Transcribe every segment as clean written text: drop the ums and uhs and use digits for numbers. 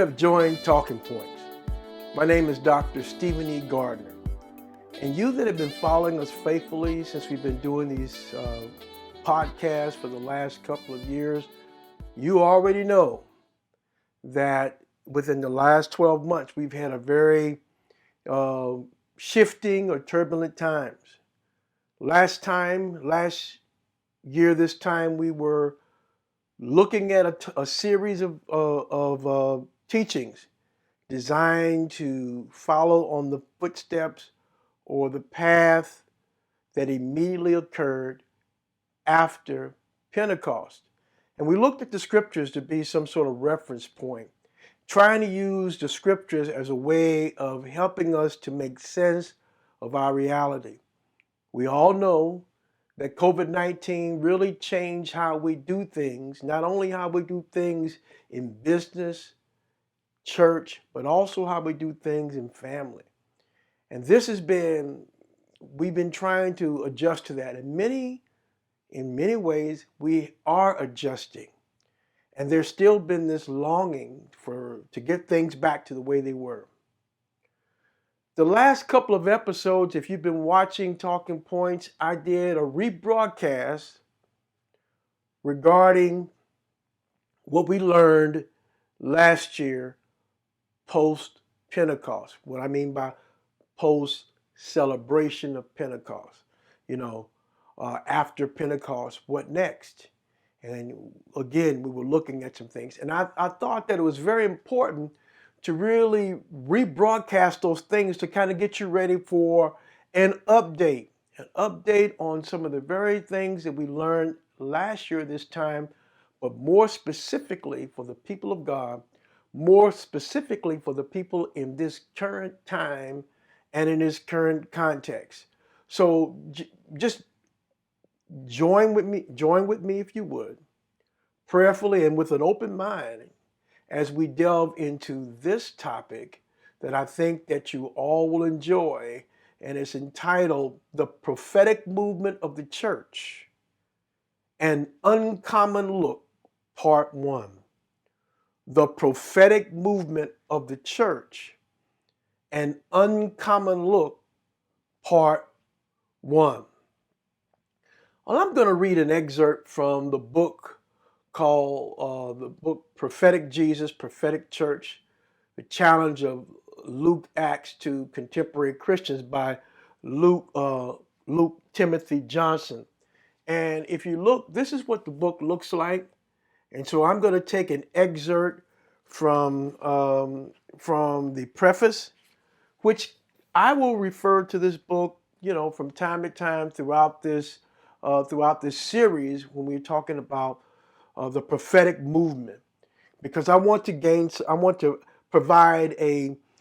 have joined Talking Points. My name is Dr. Stephen E. Gardner. And you that have been following us faithfully since we've been doing these podcasts for the last couple of years, you already know that within the last 12 months, we've had a very shifting or turbulent times. Last year, this time, we were looking at a series of teachings designed to follow on the footsteps or the path that immediately occurred after Pentecost. And we looked at the scriptures to be some sort of reference point, trying to use the scriptures as a way of helping us to make sense of our reality. We all know that COVID-19 really changed how we do things, not only how we do things in business, church, but also how we do things in family. And we've been trying to adjust to that. In many ways, we are adjusting. And there's still been this longing to get things back to the way they were. The last couple of episodes, if you've been watching Talking Points, I did a rebroadcast regarding what we learned last year post-Pentecost. What I mean by post-celebration of Pentecost. After Pentecost, what next? And again, we were looking at some things. And I thought that it was very important to really rebroadcast those things to kind of get you ready for an update on some of the very things that we learned last year this time, but more specifically for the people of God, more specifically for the people in this current time and in this current context. So just join with me if you would, prayerfully and with an open mind, as we delve into this topic that I think that you all will enjoy, and it's entitled The Prophetic Movement of the Church, An Uncommon Look, Part 1. The Prophetic Movement of the Church, An Uncommon Look, Part 1. Well, I'm going to read an excerpt from the book called the book Prophetic Jesus, Prophetic Church, The Challenge of Luke Acts to Contemporary Christians by Luke Timothy Johnson. And if you look, this is what the book looks like. And so I'm going to take an excerpt from the preface, which I will refer to this book, from time to time throughout this series when we're talking about the prophetic movement, because I want to provide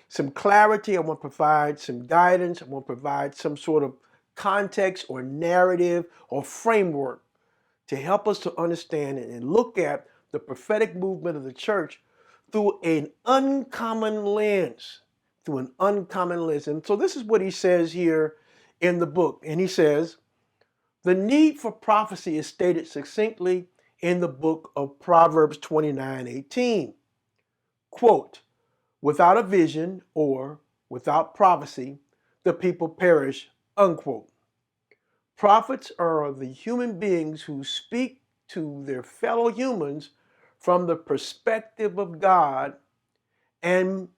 some clarity. I want to provide some guidance. I want to provide some sort of context or narrative or framework to help us to understand and look at the prophetic movement of the church through an uncommon lens. And so this is what he says here in the book. And he says, the need for prophecy is stated succinctly in the book of Proverbs 29:18. Quote, without a vision or without prophecy, the people perish, unquote. Prophets are the human beings who speak to their fellow humans from the perspective of God, and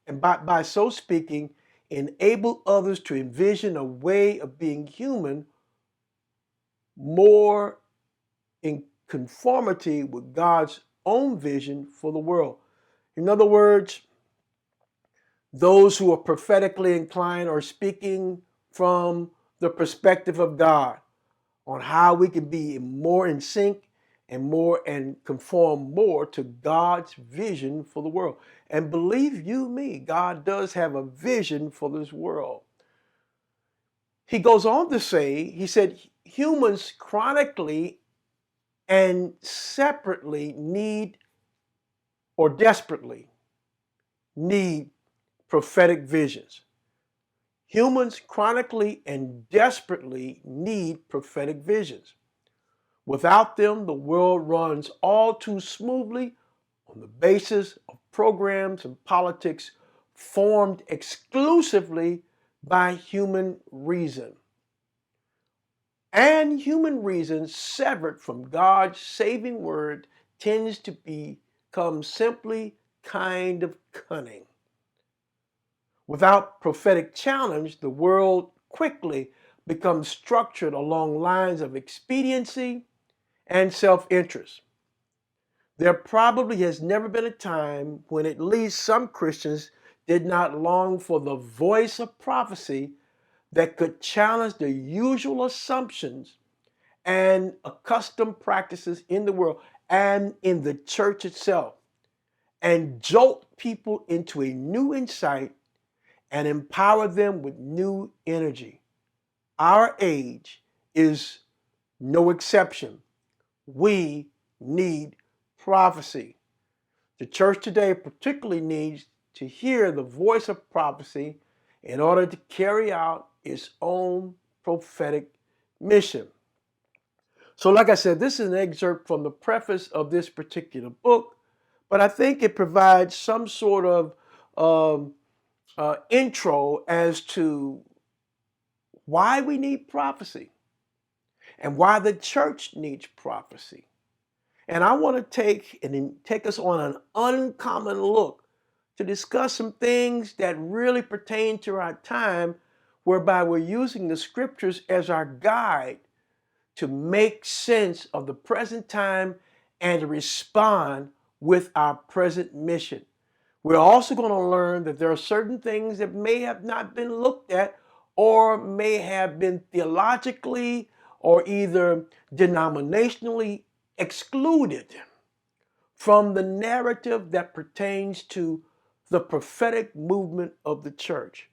by so speaking, enable others to envision a way of being human more in conformity with God's own vision for the world. In other words, those who are prophetically inclined are speaking from the perspective of God on how we can be more in sync and conform more to God's vision for the world. And believe you me, God does have a vision for this world. He goes on to say, he said, humans chronically and separately desperately need prophetic visions. Humans chronically and desperately need prophetic visions. Without them, the world runs all too smoothly on the basis of programs and politics formed exclusively by human reason. And human reason severed from God's saving word tends to become simply kind of cunning. Without prophetic challenge, the world quickly becomes structured along lines of expediency and self-interest. There probably has never been a time when at least some Christians did not long for the voice of prophecy that could challenge the usual assumptions and accustomed practices in the world and in the church itself, and jolt people into a new insight and empower them with new energy. Our age is no exception. We need prophecy. The church today particularly needs to hear the voice of prophecy in order to carry out its own prophetic mission. So, like I said, this is an excerpt from the preface of this particular book, but I think it provides some sort of intro as to why we need prophecy and why the church needs prophecy. And I want to take us on an uncommon look to discuss some things that really pertain to our time, whereby we're using the scriptures as our guide to make sense of the present time and to respond with our present mission. We're also going to learn that there are certain things that may have not been looked at or may have been theologically or either denominationally excluded from the narrative that pertains to the prophetic movement of the church.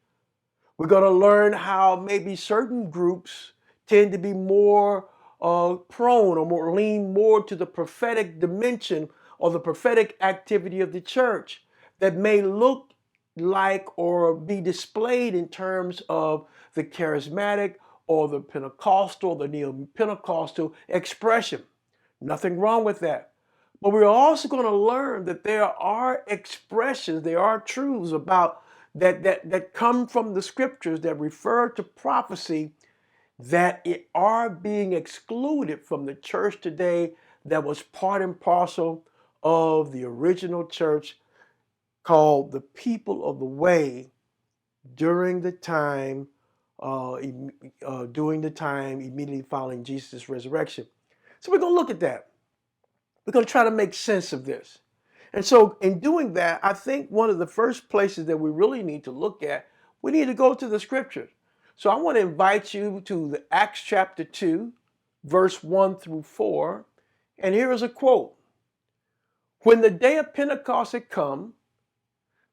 We're going to learn how maybe certain groups tend to be more prone or more lean more to the prophetic dimension or the prophetic activity of the church that may look like or be displayed in terms of the charismatic or the Pentecostal, the neo-Pentecostal expression. Nothing wrong with that. But we're also going to learn that there are expressions, there are truths about that come from the scriptures that refer to prophecy that are being excluded from the church today that was part and parcel of the original church called the people of the way during the time immediately following Jesus' resurrection. So we're going to look at that. We're going to try to make sense of this. And so in doing that, I think one of the first places that we really need to look at, we need to go to the scriptures. So I want to invite you to the Acts chapter 2, verse 1 through 4. And here is a quote. When the day of Pentecost had come,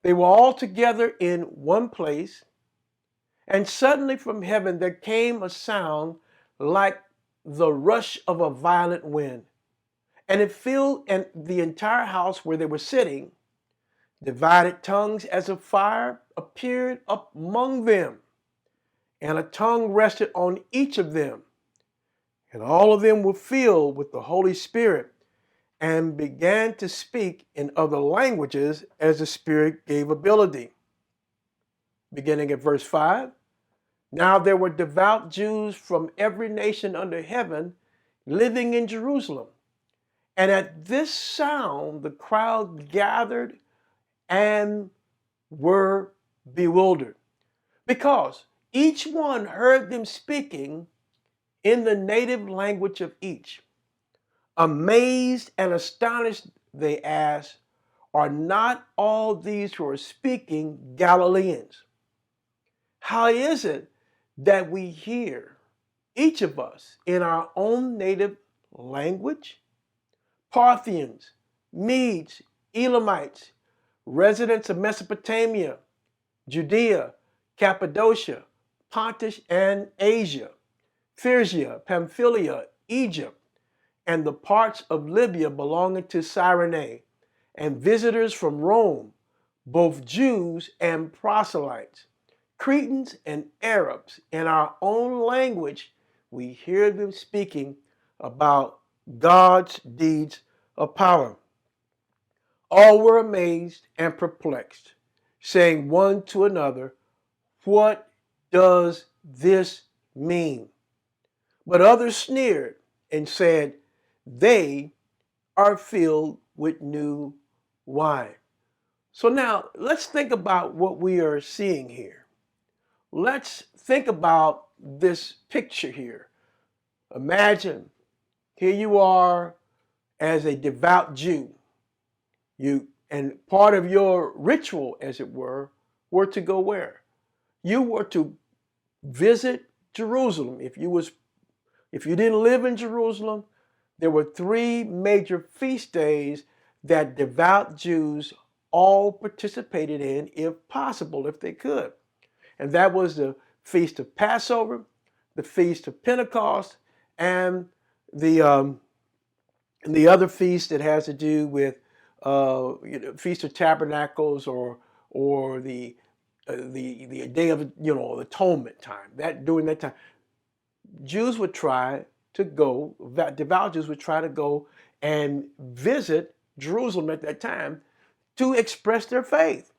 they were all together in one place, and suddenly from heaven there came a sound like the rush of a violent wind. And it filled the entire house where they were sitting. Divided tongues as of fire appeared up among them, and a tongue rested on each of them. And all of them were filled with the Holy Spirit and began to speak in other languages as the Spirit gave ability. Beginning at verse 5. Now there were devout Jews from every nation under heaven living in Jerusalem. And at this sound, the crowd gathered and were bewildered, because each one heard them speaking in the native language of each. Amazed and astonished, they asked, are not all these who are speaking Galileans? How is it that we hear, each of us, in our own native language? Parthians, Medes, Elamites, residents of Mesopotamia, Judea, Cappadocia, Pontus and Asia, Phrygia, Pamphylia, Egypt, and the parts of Libya belonging to Cyrene, and visitors from Rome, both Jews and proselytes, Cretans and Arabs, in our own language, we hear them speaking about God's deeds of power. All were amazed and perplexed, saying one to another, "What does this mean?" But others sneered and said, "They are filled with new wine." So now let's think about what we are seeing here. Let's think about this picture here. Imagine here you are as a devout Jew. And part of your ritual, as it were to go where? You were to visit Jerusalem. If you didn't live in Jerusalem, there were three major feast days that devout Jews all participated in, if possible, if they could. And that was the Feast of Passover, the Feast of Pentecost, and the um, the other feast that has to do with Feast of Tabernacles or the Day of Atonement time. That during that time, Jews would try to go. Devout Jews would try to go and visit Jerusalem at that time to express their faith.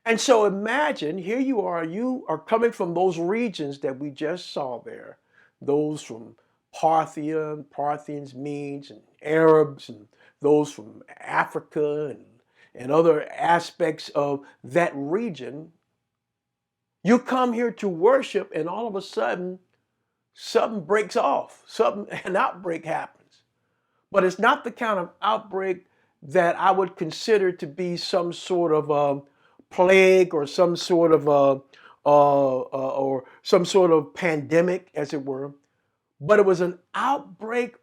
And so imagine, here you are coming from those regions that we just saw there, those from Parthians, Medes, and Arabs, and those from Africa and other aspects of that region. You come here to worship, and all of a sudden, something breaks off, an outbreak happens. But it's not the kind of outbreak that I would consider to be some sort of plague or some sort of or some sort of pandemic, as it were. But it was an outbreak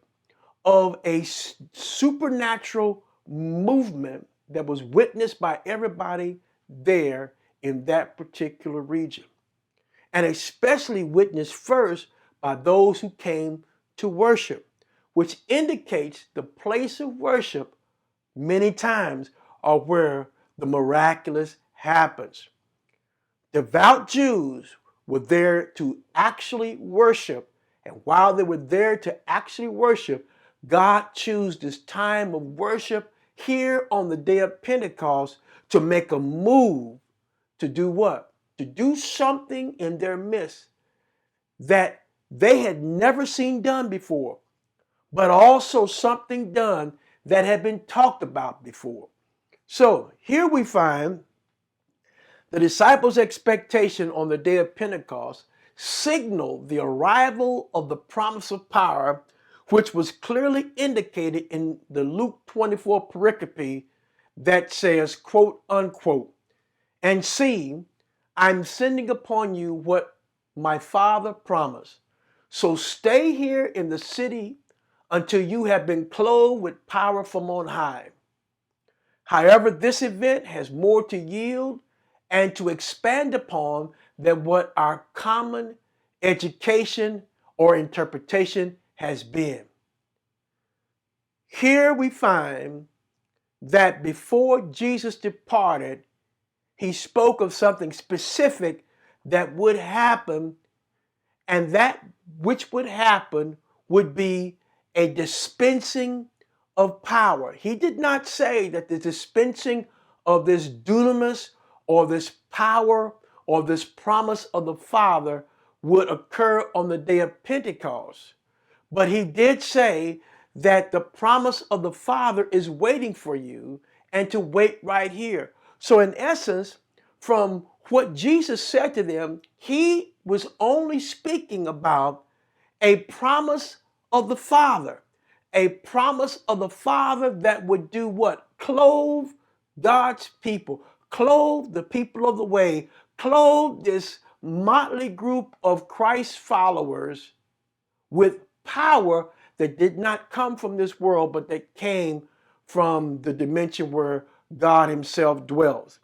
of a supernatural movement that was witnessed by everybody there in that particular region, and especially witnessed first by those who came to worship, which indicates the place of worship many times are where the miraculous happens. Devout Jews were there to actually worship, and while they were there to actually worship, God chose this time of worship here on the day of Pentecost to make a move to do what? To do something in their midst that they had never seen done before, but also something done that had been talked about before. So here we find the disciples' expectation on the day of Pentecost signaled the arrival of the promise of power, which was clearly indicated in the Luke 24 pericope that says, quote unquote, "And see, I'm sending upon you what my Father promised. So stay here in the city until you have been clothed with power from on high." However, this event has more to yield and to expand upon than what our common education or interpretation has been. Here we find that before Jesus departed, he spoke of something specific that would happen, and that which would happen would be a dispensing of power. He did not say that the dispensing of this dunamis or this power or this promise of the Father would occur on the day of Pentecost. But he did say that the promise of the Father is waiting for you and to wait right here. So in essence, from what Jesus said to them, he was only speaking about a promise of the Father, a promise of the Father that would do what? Clothe God's people, clothe the people of the way, clothe this motley group of Christ followers with power that did not come from this world, but that came from the dimension where God himself dwells.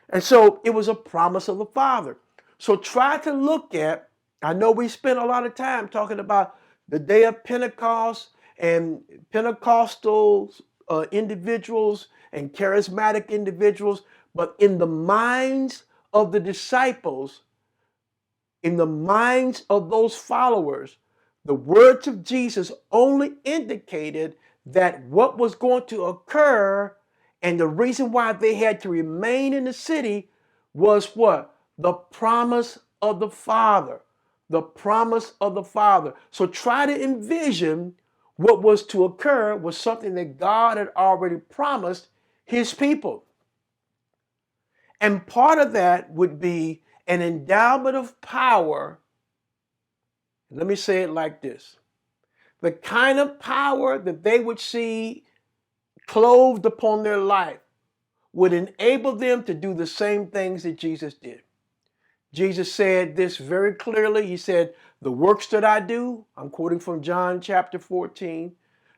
And so it was a promise of the Father. So try to look at, I know we spent a lot of time talking about the day of Pentecost and Pentecostal individuals and charismatic individuals, but in the minds of the disciples, in the minds of those followers, the words of Jesus only indicated that what was going to occur And the reason why they had to remain in the city was what? The promise of the Father. The promise of the Father. So try to envision what was to occur was something that God had already promised his people. And part of that would be an endowment of power. Let me say it like this. The kind of power that they would see clothed upon their life would enable them to do the same things that Jesus did. Jesus said this very clearly. He said, the works that I do, I'm quoting from John chapter 14,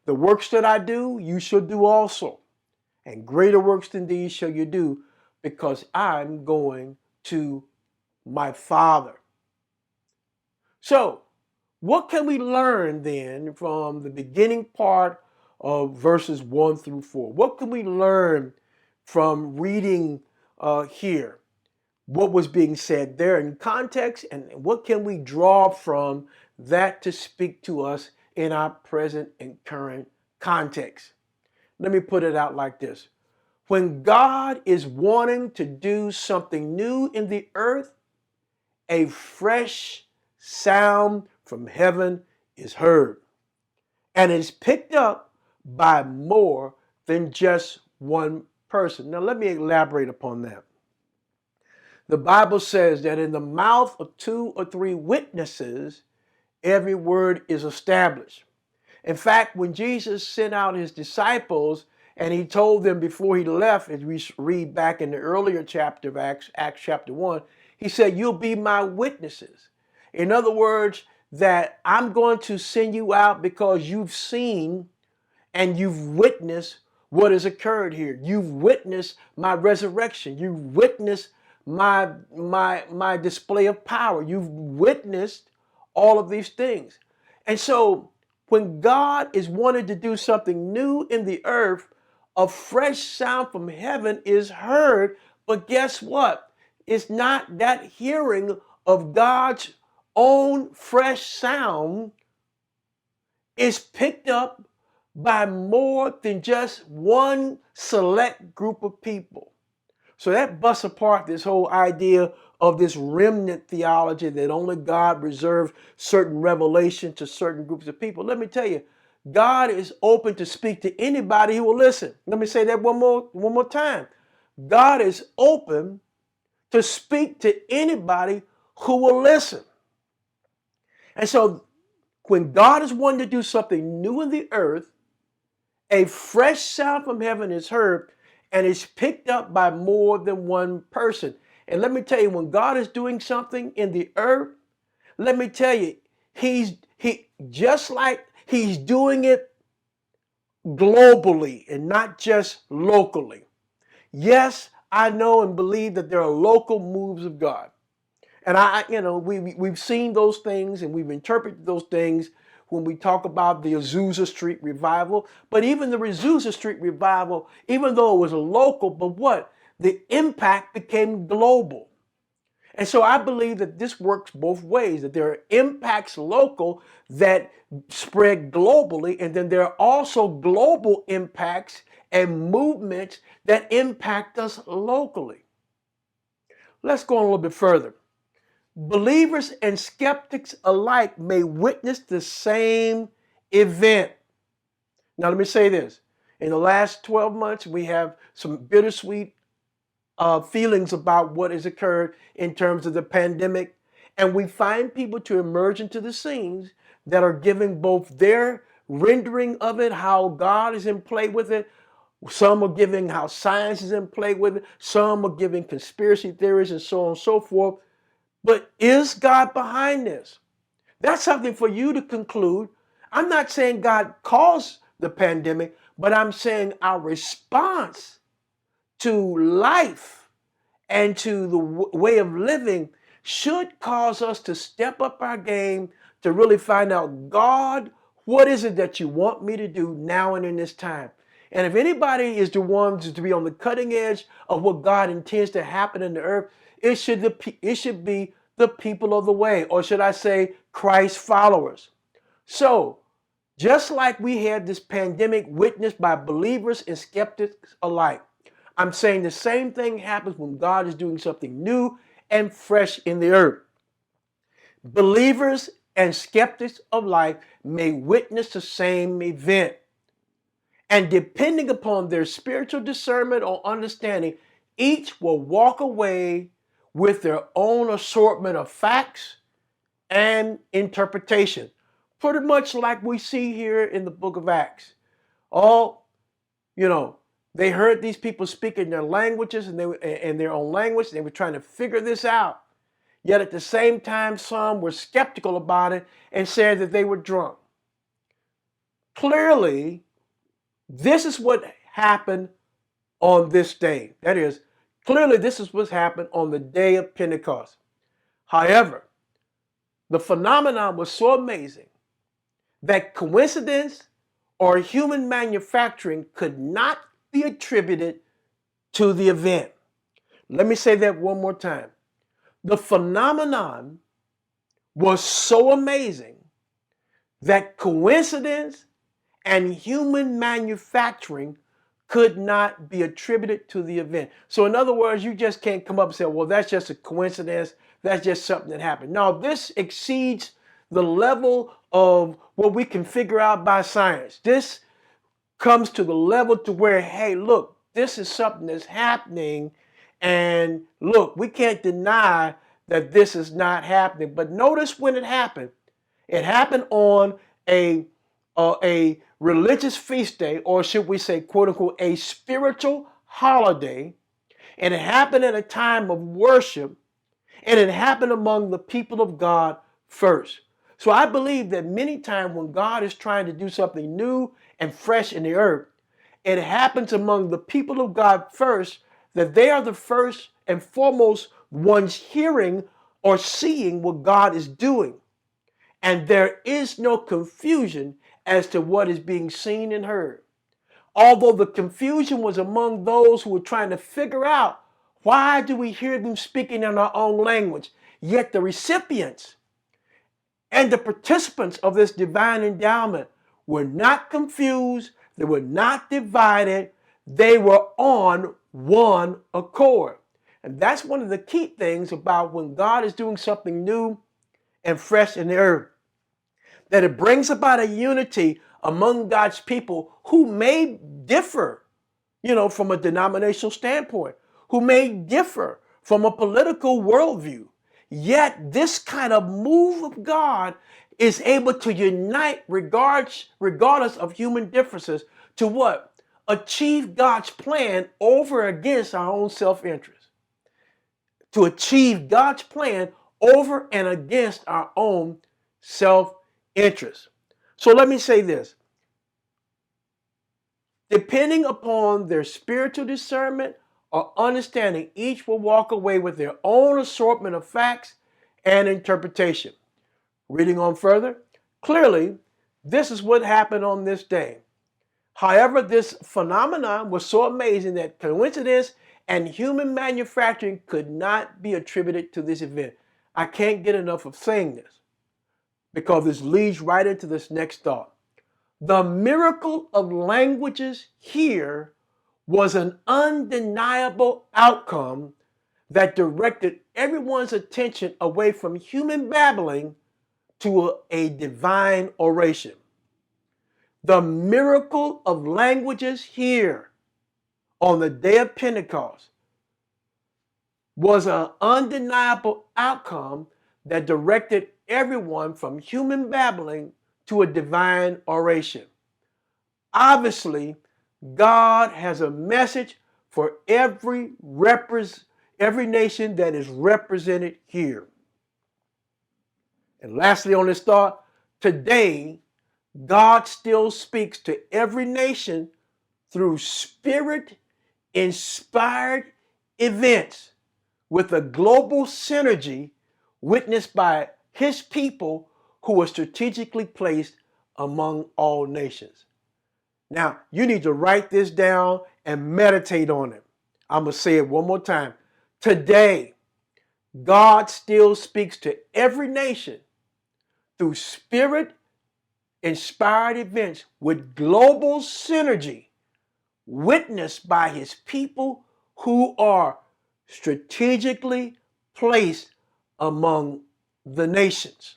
the works that I do, you shall do also. And greater works than these shall you do, because I'm going to my Father. So, what can we learn then from the beginning part of verses 1 through 4? What can we learn from reading here? What was being said there in context, and what can we draw from that to speak to us in our present and current context? Let me put it out like this. When God is wanting to do something new in the earth, a fresh sound from heaven is heard, and is picked up by more than just one person. Now, let me elaborate upon that. The Bible says that in the mouth of 2 or 3 witnesses, every word is established. In fact, when Jesus sent out his disciples and he told them before he left, as we read back in the earlier chapter of Acts chapter 1, he said, you'll be my witnesses. In other words, that I'm going to send you out because you've seen and you've witnessed what has occurred here. You've witnessed my resurrection. You've witnessed my display of power. You've witnessed all of these things. And so when God is wanting to do something new in the earth, a fresh sound from heaven is heard. But guess what? It's not that hearing of God's own fresh sound is picked up by more than just one select group of people. So that busts apart this whole idea of this remnant theology that only God reserves certain revelation to certain groups of people. Let me tell you, God is open to speak to anybody who will listen. Let me say that one more time. God is open to speak to anybody who will listen. And so when God is wanting to do something new in the earth, a fresh sound from heaven is heard and is picked up by more than one person. And let me tell you, when God is doing something in the earth, let me tell you, he just like he's doing it globally and not just locally. Yes, I know and believe that there are local moves of God. And we've seen those things and we've interpreted those things when we talk about the Azusa Street revival. But even the Azusa Street revival, even though it was a local, but what? The impact became global. And so I believe that this works both ways, that there are impacts local that spread globally, and then there are also global impacts and movements that impact us locally. Let's go on a little bit further. Believers and skeptics alike may witness the same event. Now, let me say this. In the last 12 months, we have some bittersweet feelings about what has occurred in terms of the pandemic. And we find people to emerge into the scenes that are giving both their rendering of it, how God is in play with it. Some are giving how science is in play with it. Some are giving conspiracy theories and so on and so forth. But is God behind this? That's something for you to conclude. I'm not saying God caused the pandemic, but I'm saying our response to life and to the way of living should cause us to step up our game to really find out, God, what is it that you want me to do now and in this time? And if anybody is the ones to be on the cutting edge of what God intends to happen in the earth, it should be the people of the way, or should I say Christ followers. So just like we had this pandemic witnessed by believers and skeptics alike, I'm saying the same thing happens when God is doing something new and fresh in the earth. Believers and skeptics of life may witness the same event. And depending upon their spiritual discernment or understanding, each will walk away with their own assortment of facts and interpretation. Pretty much like we see here in the book of Acts. All, you know, they heard these people speak in their languages and in their own language. They were trying to figure this out. Yet at the same time, some were skeptical about it and said that they were drunk. Clearly, this is what happened on this day. That is, clearly this is what happened on the day of Pentecost. However, the phenomenon was so amazing that coincidence or human manufacturing could not be attributed to the event. Let me say that one more time. The phenomenon was so amazing that coincidence and human manufacturing could not be attributed to the event. So in other words, you just can't come up and say, well, that's just a coincidence. That's just something that happened. No, this exceeds the level of what we can figure out by science. This comes to the level to where, hey, look, this is something that's happening. And look, we can't deny that this is not happening. But notice when it happened. It happened on a religious feast day, or should we say, quote unquote, a spiritual holiday. And it happened at a time of worship. And it happened among the people of God first. So I believe that many times when God is trying to do something new and fresh in the earth, it happens among the people of God first, that they are the first and foremost ones hearing or seeing what God is doing. And there is no confusion as to what is being seen and heard. Although the confusion was among those who were trying to figure out, why do we hear them speaking in our own language? Yet the recipients and the participants of this divine endowment were not confused, they were not divided, they were on one accord. And that's one of the key things about when God is doing something new and fresh in the earth, that it brings about a unity among God's people who may differ, from a denominational standpoint, who may differ from a political worldview. Yet this kind of move of God is able to unite regardless of human differences to what? Achieve God's plan over against our own self-interest. To achieve God's plan over and against our own self-interest. So let me say this. Depending upon their spiritual discernment or understanding, each will walk away with their own assortment of facts and interpretation. Reading on further, clearly, this is what happened on this day. However, this phenomenon was so amazing that coincidence and human manufacturing could not be attributed to this event. I can't get enough of saying this because this leads right into this next thought. The miracle of languages here was an undeniable outcome that directed everyone's attention away from human babbling to a divine oration. The miracle of languages here on the day of Pentecost was an undeniable outcome that directed everyone from human babbling to a divine oration. Obviously, God has a message for every nation that is represented here. And lastly on this thought, today, God still speaks to every nation through spirit-inspired events with a global synergy witnessed by his people who are strategically placed among all nations. Now, you need to write this down and meditate on it. I'm going to say it one more time. Today, God still speaks to every nation through spirit-inspired events with global synergy witnessed by his people who are strategically placed among the nations.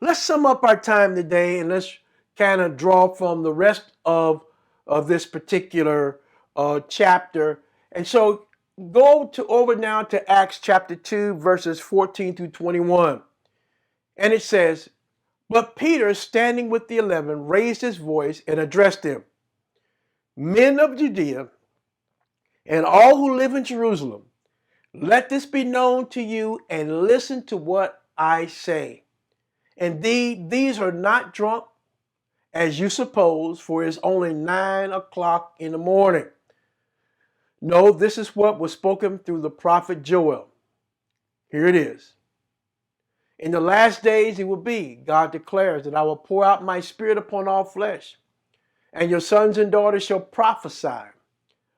Let's sum up our time today and let's kind of draw from the rest of this particular chapter. And so go to over now to Acts chapter 2, verses 14 through 21. And it says, "But Peter, standing with the 11, raised his voice and addressed them, 'Men of Judea and all who live in Jerusalem, let this be known to you and listen to what I say. Indeed, these are not drunk as you suppose, for it is only 9 o'clock in the morning. No, this is what was spoken through the prophet Joel. Here it is. In the last days it will be, God declares, that I will pour out my spirit upon all flesh, and your sons and daughters shall prophesy.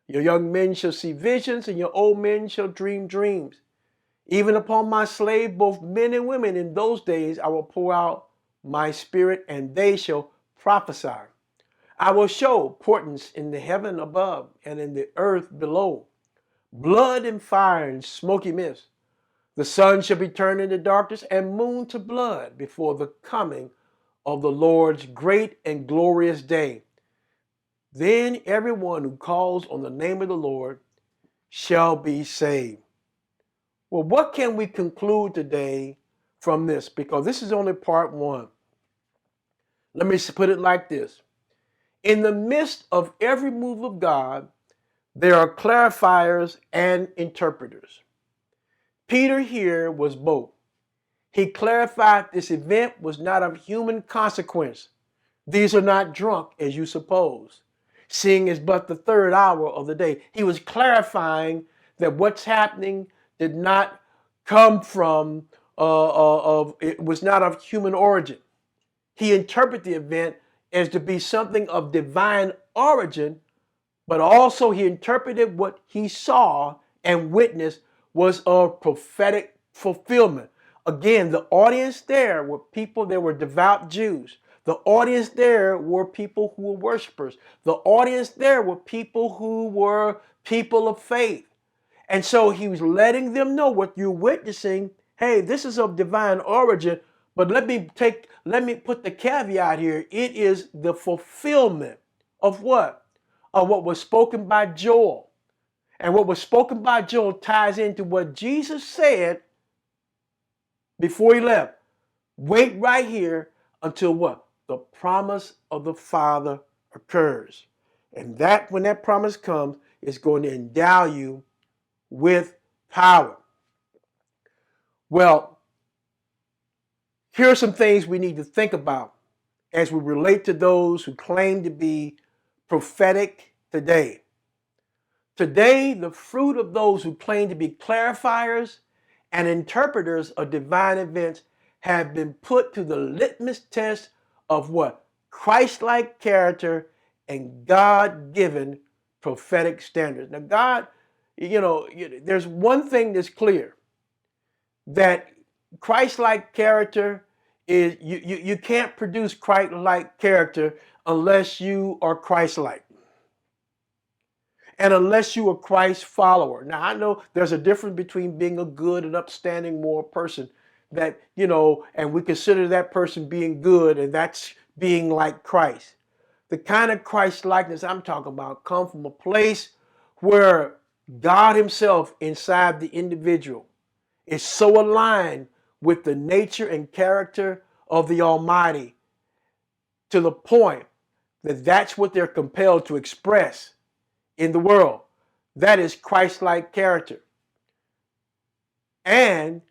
Your young men shall see visions, and your old men shall dream dreams. Even upon my slave, both men and women, in those days I will pour out my spirit, and they shall prophesy. I will show portents in the heaven above and in the earth below, blood and fire and smoky mist. The sun shall be turned into darkness and moon to blood before the coming of the Lord's great and glorious day. Then everyone who calls on the name of the Lord shall be saved.'" Well, what can we conclude today from this? Because this is only part one. Let me put it like this. In the midst of every move of God, there are clarifiers and interpreters. Peter here was both. He clarified this event was not of human consequence. These are not drunk as you suppose, seeing it's but the third hour of the day. He was clarifying that what's happening did not come from, it was not of human origin. He interpreted the event as to be something of divine origin, but also he interpreted what he saw and witnessed was of prophetic fulfillment. Again, the audience there were people that were devout Jews. The audience there were people who were worshipers. The audience there were people who were people of faith. And so he was letting them know what you're witnessing. Hey, this is of divine origin, but let me put the caveat here. It is the fulfillment of what? Of what was spoken by Joel. And what was spoken by Joel ties into what Jesus said before he left. Wait right here until what? The promise of the Father occurs. And that when that promise comes, it's going to endow you with power. Well, here are some things we need to think about as we relate to those who claim to be prophetic today. Today, the fruit of those who claim to be clarifiers and interpreters of divine events have been put to the litmus test of what? Christ-like character and God-given prophetic standards. Now, God, there's one thing that's clear, that Christ-like character is, you can't produce Christ-like character unless you are Christ-like and unless you are Christ follower. Now, I know there's a difference between being a good and upstanding moral person that, and we consider that person being good, and that's being like Christ. The kind of Christ-likeness I'm talking about comes from a place where God himself inside the individual is so aligned with the nature and character of the Almighty to the point that that's what they're compelled to express in the world. That is Christ-like character and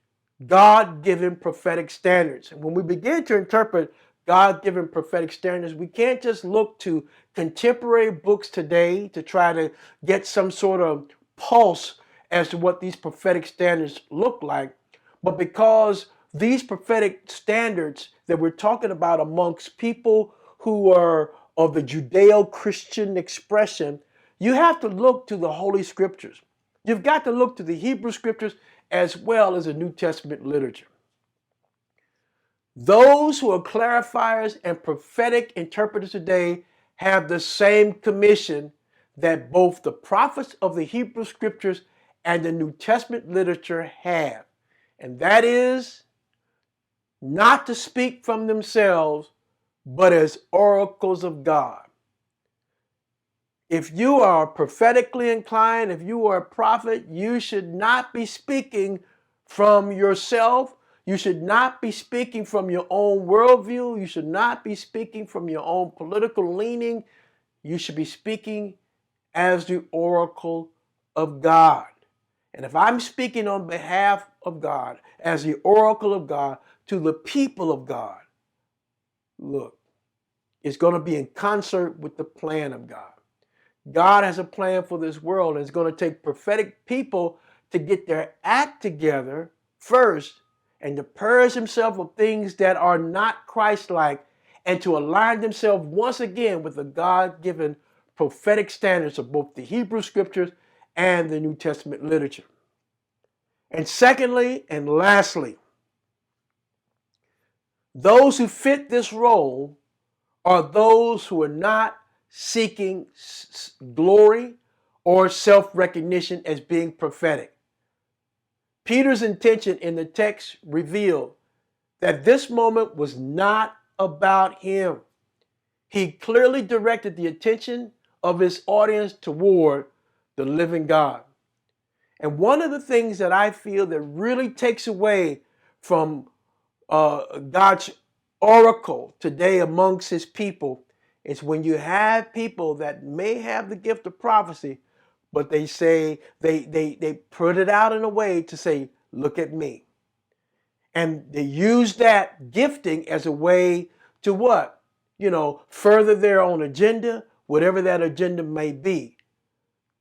God-given prophetic standards. And when we begin to interpret God-given prophetic standards, we can't just look to contemporary books today to try to get some sort of pulse as to what these prophetic standards look like, but because these prophetic standards that we're talking about amongst people who are of the Judeo-Christian expression, you have to look to the Holy Scriptures. You've got to look to the Hebrew Scriptures as well as the New Testament literature. Those who are clarifiers and prophetic interpreters today have the same commission that both the prophets of the Hebrew Scriptures and the New Testament literature have. And that is not to speak from themselves, but as oracles of God. If you are prophetically inclined, if you are a prophet, you should not be speaking from yourself. You should not be speaking from your own worldview. You should not be speaking from your own political leaning. You should be speaking as the oracle of God. And if I'm speaking on behalf of God, as the oracle of God, to the people of God, look, it's going to be in concert with the plan of God. God has a plan for this world, and it's going to take prophetic people to get their act together first and to purge themselves of things that are not Christ-like and to align themselves once again with the God-given prophetic standards of both the Hebrew Scriptures and the New Testament literature. And secondly and lastly, those who fit this role are those who are not seeking glory or self-recognition as being prophetic. Peter's intention in the text revealed that this moment was not about him. He clearly directed the attention of his audience toward the living God. And one of the things that I feel that really takes away from God's oracle today amongst his people is when you have people that may have the gift of prophecy, but they say, they put it out in a way to say, look at me. And they use that gifting as a way to what? Further their own agenda, whatever that agenda may be.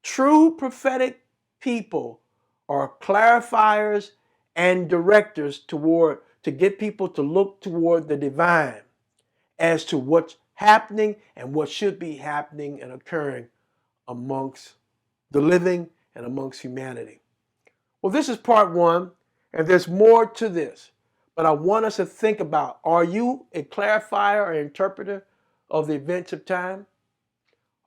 True prophetic people are clarifiers and directors to get people to look toward the divine as to what's happening and what should be happening and occurring amongst the living and amongst humanity. Well, this is part one, and there's more to this. But I want us to think about, are you a clarifier or interpreter of the events of time?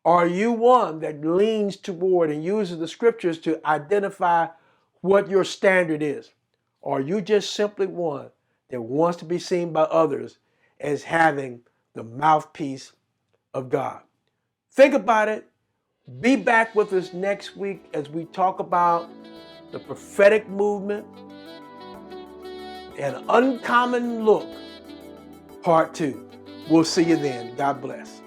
Are you one that leans toward and uses the scriptures to identify what your standard is? Or are you just simply one that wants to be seen by others as having the mouthpiece of God? Think about it. Be back with us next week as we talk about the prophetic movement, An Uncommon Look, part 2. We'll see you then. God bless.